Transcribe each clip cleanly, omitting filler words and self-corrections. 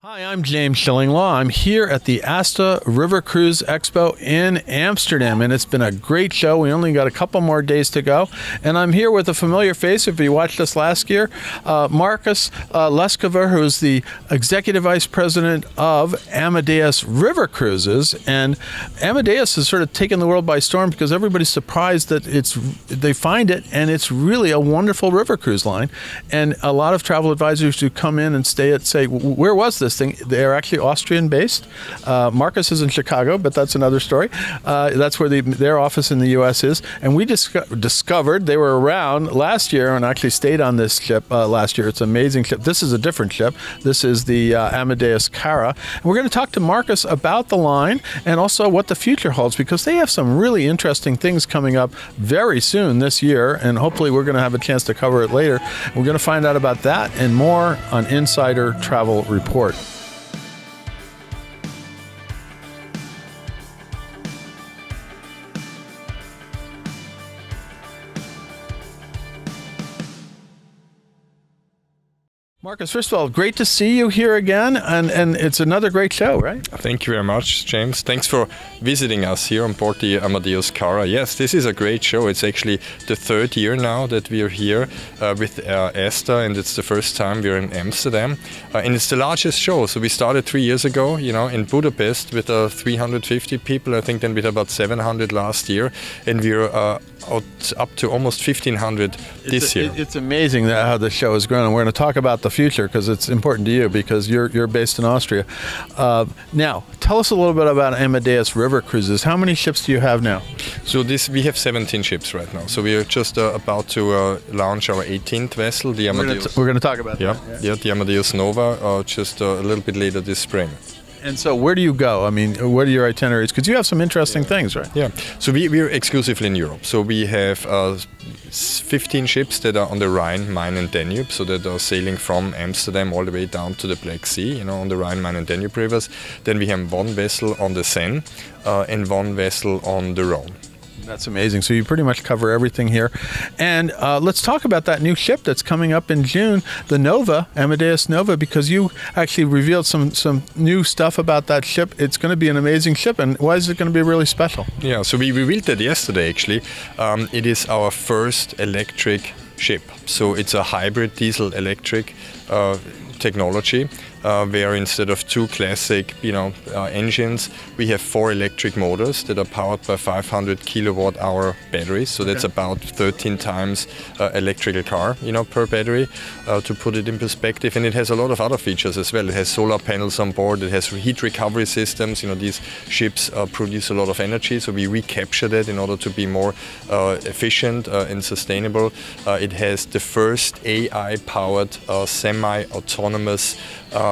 Hi, I'm James Schillinglaw. I'm here at the Asta River Cruise Expo in Amsterdam, and it's been a great show. We only got a couple more days to go, and I'm here with a familiar face. If you watched us last year, Marcus Leskover, who's the Executive Vice President of Amadeus River Cruises, and Amadeus has sort of taken the world by storm because everybody's surprised that they find it, and it's really a wonderful river cruise line. And a lot of travel advisors who come in and stay at say, where was this thing? They're actually Austrian based. Marcus is in Chicago, but that's another story. That's where their office in the US is. And we discovered they were around last year and actually stayed on this ship last year. It's an amazing ship. This is a different ship. This is the Amadeus Cara. And we're going to talk to Marcus about the line and also what the future holds, because they have some really interesting things coming up very soon this year, and hopefully we're going to have a chance to cover it later. We're going to find out about that and more on Insider Travel Report. Marcus, first of all, great to see you here again, and it's another great show, right? Thank you very much, James. Thanks for visiting us here on board the Amadeus Cara. Yes, this is a great show. It's actually the third year now that we are here with Asta, and it's the first time we're in Amsterdam. And it's the largest show. So we started 3 years ago, in Budapest with 350 people, I think then with about 700 last year, and we're up to almost 1,500 this year. It's amazing how the show has grown, and we're going to talk about the future because it's important to you because you're based in Austria. Now, tell us a little bit about Amadeus River Cruises. How many ships do you have now? So we have 17 ships right now. So we are just about to launch our 18th vessel, the Amadeus. We're going to talk about that. Yeah, the Amadeus Nova, just a little bit later this spring. And so where do you go? I mean, what are your itineraries? Because you have some interesting things, right? Yeah. So we're exclusively in Europe. So we have 15 ships that are on the Rhine, Main and Danube, so that are sailing from Amsterdam all the way down to the Black Sea, on the Rhine, Main and Danube rivers. Then we have one vessel on the Seine and one vessel on the Rhone. That's amazing. So you pretty much cover everything here. And let's talk about that new ship that's coming up in June, the Nova, Amadeus Nova, because you actually revealed some new stuff about that ship. It's going to be an amazing ship. And why is it going to be really special? Yeah, so we revealed that yesterday, actually. It is our first electric ship. So it's a hybrid diesel-electric technology. Where instead of two classic, engines, we have 4 electric motors that are powered by 500 kilowatt-hour batteries. So that's about 13 times electrical car, per battery, to put it in perspective. And it has a lot of other features as well. It has solar panels on board. It has heat recovery systems. These ships produce a lot of energy, so we recapture that in order to be more efficient and sustainable. It has the first AI-powered semi-autonomous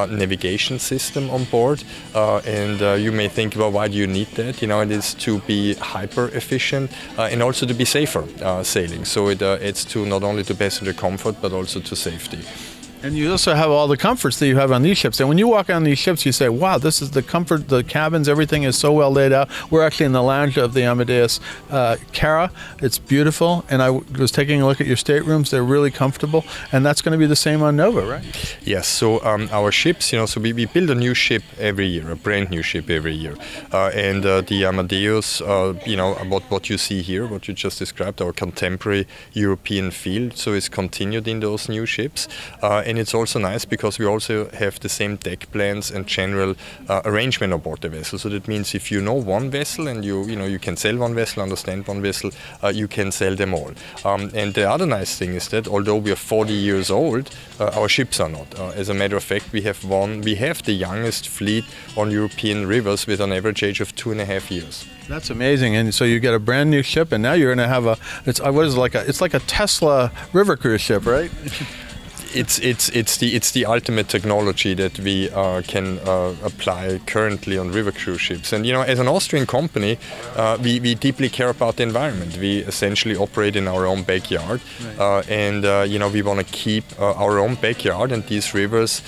navigation system on board, and you may think, well, why do you need that? It is to be hyper efficient and also to be safer sailing. So it adds to not only to passenger comfort but also to safety. And you also have all the comforts that you have on these ships. And when you walk on these ships, you say, wow, this is the comfort, the cabins, everything is so well laid out. We're actually in the lounge of the Amadeus Cara. It's beautiful. And I was taking a look at your staterooms. They're really comfortable. And that's going to be the same on Nova, right? Yes. So our ships, so we build a new ship every year, a brand new ship every year. And the Amadeus, what you see here, what you just described, our contemporary European feel, so it's continued in those new ships. And it's also nice because we also have the same deck plans and general arrangement aboard the vessel. So that means if you know one vessel and you can sell one vessel, understand one vessel, you can sell them all. And the other nice thing is that although we are 40 years old, our ships are not. As a matter of fact, we have the youngest fleet on European rivers with an average age of 2.5 years. That's amazing. And so you get a brand new ship, and now you're going to have it's like a Tesla river cruise ship, right? It's the ultimate technology that we can apply currently on river cruise ships. And as an Austrian company, we deeply care about the environment. We essentially operate in our own backyard, right. And we want to keep our own backyard and these rivers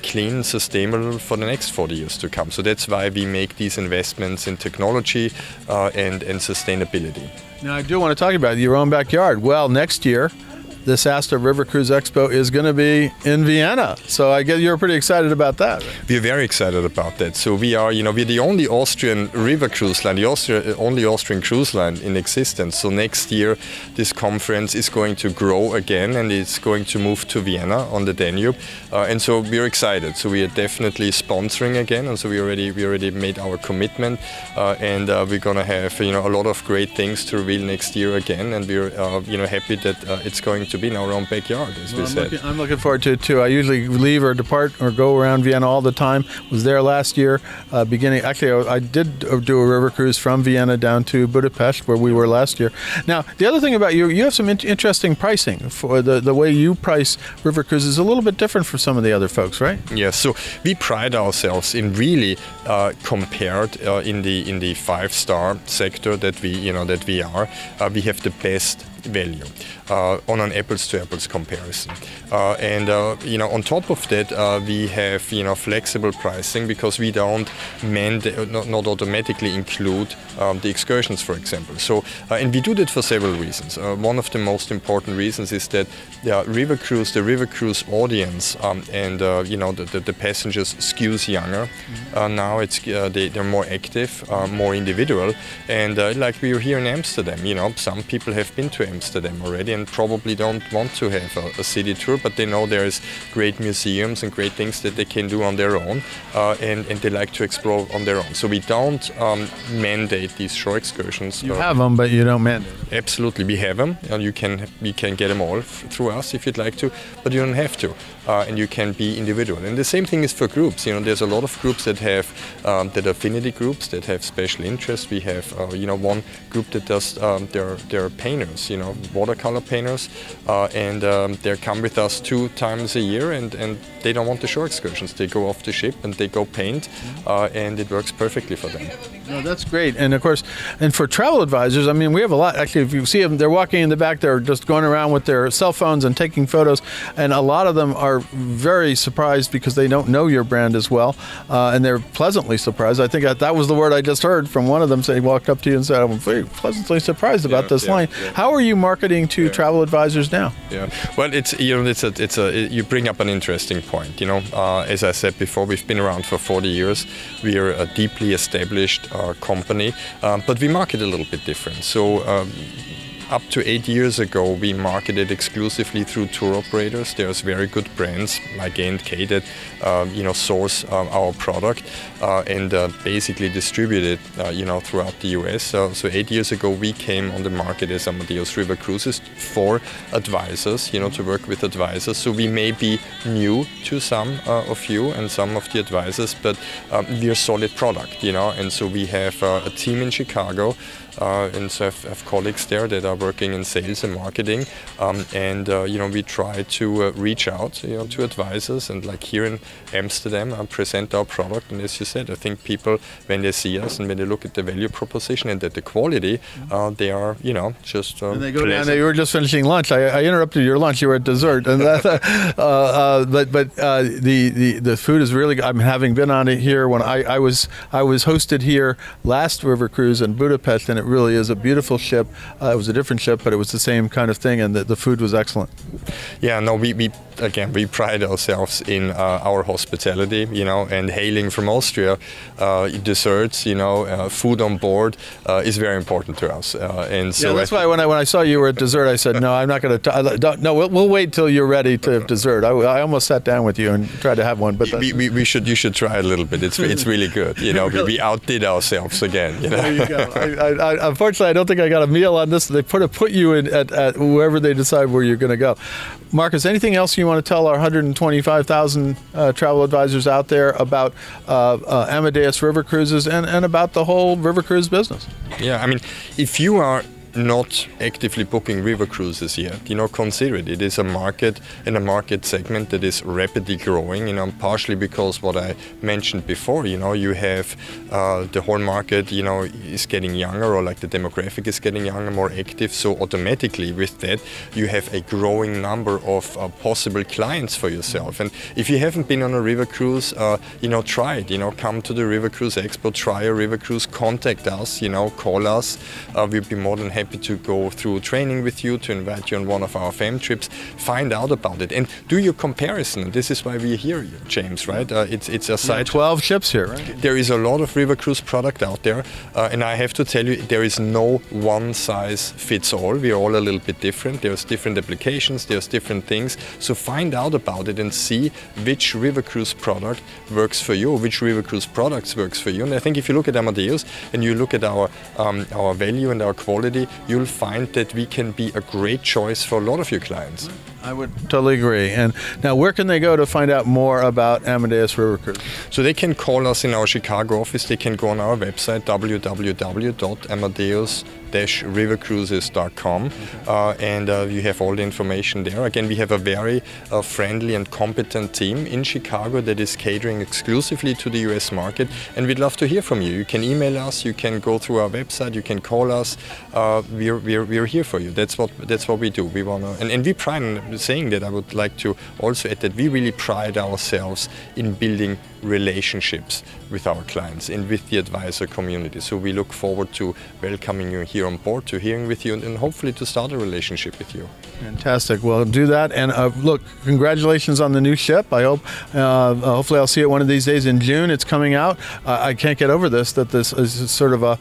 clean, sustainable for the next 40 years to come. So that's why we make these investments in technology and sustainability. Now I do want to talk about your own backyard. Well, next year, this ASTA River Cruise Expo is going to be in Vienna. So I guess you're pretty excited about that. Right? We're very excited about that. So we are, we're the only Austrian river cruise line, the only Austrian cruise line in existence. So next year, this conference is going to grow again, and it's going to move to Vienna on the Danube. And so we're excited. So we are definitely sponsoring again, and so we already made our commitment, and we're going to have a lot of great things to reveal next year again, and we're happy that it's going to be in our own backyard, as we said. I'm looking forward to it too. I usually leave or depart or go around Vienna all the time. Was there last year, Actually, I did do a river cruise from Vienna down to Budapest, where we were last year. Now, the other thing about you have some interesting pricing. For the way you price river cruises is a little bit different from some of the other folks, right? Yes. So we pride ourselves in really compared in the 5-star sector that we are. We have the best value on an apples-to-apples comparison, and on top of that, we have flexible pricing, because we don't not automatically include the excursions, for example. So and we do that for several reasons. One of the most important reasons is that the river cruise audience and the passengers skews younger. Now they're more active, more individual, and like we are here in Amsterdam, some people have been to Amsterdam already and probably don't want to have a city tour, but they know there's great museums and great things that they can do on their own, and they like to explore on their own. So we don't mandate these shore excursions. You have them, but you don't mandate. Absolutely, we have them. You can get them all through us if you'd like to, but you don't have to, and you can be individual. And the same thing is for groups. There's a lot of groups that have that affinity groups that have special interests. We have one group that does they're painters, watercolor painters, and they come with us 2 times a year, and they don't want the shore excursions. They go off the ship and they go paint, and it works perfectly for them. No, that's great. And of course, and for travel advisors, I mean, we have a lot. Actually, if you see them, they're walking in the back, they're just going around with their cell phones and taking photos, and a lot of them are very surprised because they don't know your brand as well, and they're pleasantly surprised. I think that was the word I just heard from one of them. He walked up to you and said, "I'm very pleasantly surprised about this line." Yeah. How are you marketing to travel advisors now? Yeah, well, you bring up an interesting point. As I said before, we've been around for 40 years. We are a deeply established company, but we market a little bit different. So up to 8 years ago, we marketed exclusively through tour operators. There's very good brands like A&K that source our product and basically distribute it throughout the US. So 8 years ago, we came on the market as Amadeus River Cruises for advisors, to work with advisors. So we may be new to some of you and some of the advisors, but we're a solid product, and so we have a team in Chicago. And so I have colleagues there that are working in sales and marketing, and we try to reach out to advisors, and like here in Amsterdam, present our product. And as you said, I think people, when they see us and when they look at the value proposition and at the quality, they are just and they go down. You were just finishing lunch. I interrupted your lunch. You were at dessert, and that, the food is really good. I'm having been on it here when I was hosted here last river cruise in Budapest, and it really is a beautiful ship. It was a different ship, but it was the same kind of thing, and the food was excellent. Yeah, no, we pride ourselves in our hospitality, and hailing from Austria, desserts, food on board is very important to us. And so that's why when I saw you were at dessert, I said, no, I'm not going to. No, we'll wait till you're ready to have dessert. I almost sat down with you and tried to have one, but you should try a little bit. It's really good. Really? We outdid ourselves again. There you go. Unfortunately, I don't think I got a meal on this. They put you in at whoever they decide where you're going to go. Marcus, anything else you want to tell our 125,000 travel advisors out there about Amadeus River Cruises and about the whole river cruise business? Yeah, I mean, if you are not actively booking river cruises yet, consider it. It is a market and a market segment that is rapidly growing, partially because what I mentioned before, you have the whole market, is getting younger, or like the demographic is getting younger, more active. So automatically with that, you have a growing number of possible clients for yourself. And if you haven't been on a river cruise, try it, come to the River Cruise Expo, try a river cruise, contact us, call us. We'll be more than happy happy to go through training with you, to invite you on one of our fam trips, find out about it, and do your comparison. This is why we're here, James, right? It's a site. 12 ships here, right? There is a lot of river cruise product out there, and I have to tell you, there is no one size fits all. We are all a little bit different. There's different applications, there's different things. So find out about it and see which river cruise product works for you, which river cruise products works for you. And I think if you look at Amadeus and you look at our value and our quality, you'll find that we can be a great choice for a lot of your clients. I would totally agree. And now, where can they go to find out more about Amadeus River Cruise? So they can call us in our Chicago office. They can go on our website, www.amadeus-rivercruises.com, and you have all the information there. Again, we have a very friendly and competent team in Chicago that is catering exclusively to the US market, and we'd love to hear from you. You can email us, you can go through our website, you can call us. We're here for you. That's what we do. We want to, and we pride in saying that. I would like to also add that we really pride ourselves in building relationships with our clients and with the advisor community. So we look forward to welcoming you here on board, to hearing with you, and hopefully to start a relationship with you. Fantastic. Well, do that. And look, congratulations on the new ship. I hope, hopefully I'll see it one of these days in June. It's coming out. I can't get over this, that this is sort of a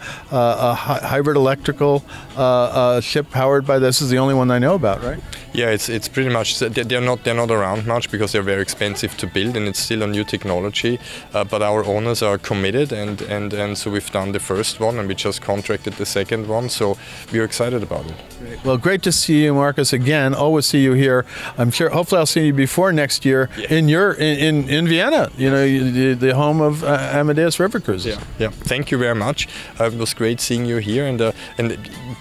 hybrid electrical ship powered by this. Is the only one I know about, right? Yeah, it's pretty much, they're not around much because they're very expensive to build, and it's still a new technology. But our owners are committed, and so we've done the first one, and we just contracted the second one. So we're excited about it. Great. Well, great to see you, Marcus. Again, always see you here. I'm sure. Hopefully, I'll see you before next year in Vienna. You know, the home of Amadeus River Cruises. Yeah. Thank you very much. It was great seeing you here, and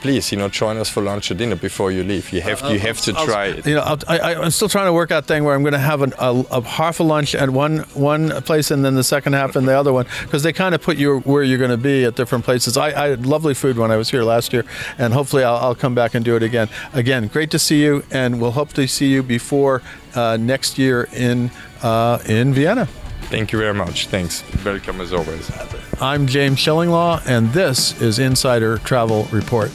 please, join us for lunch or dinner before you leave. You have to try it. I'm still trying to work out thing where I'm going to have a half a lunch at one place and then the second half in the other one, because they kind of put you where you're going to be at different places. I had lovely food when I was here last year, and hopefully I'll come back and do it again. Again, great to see you, and we'll hope to see you before next year in Vienna. Thank you very much. Thanks. Welcome as always. I'm James Schillinglaw, and this is Insider Travel Report.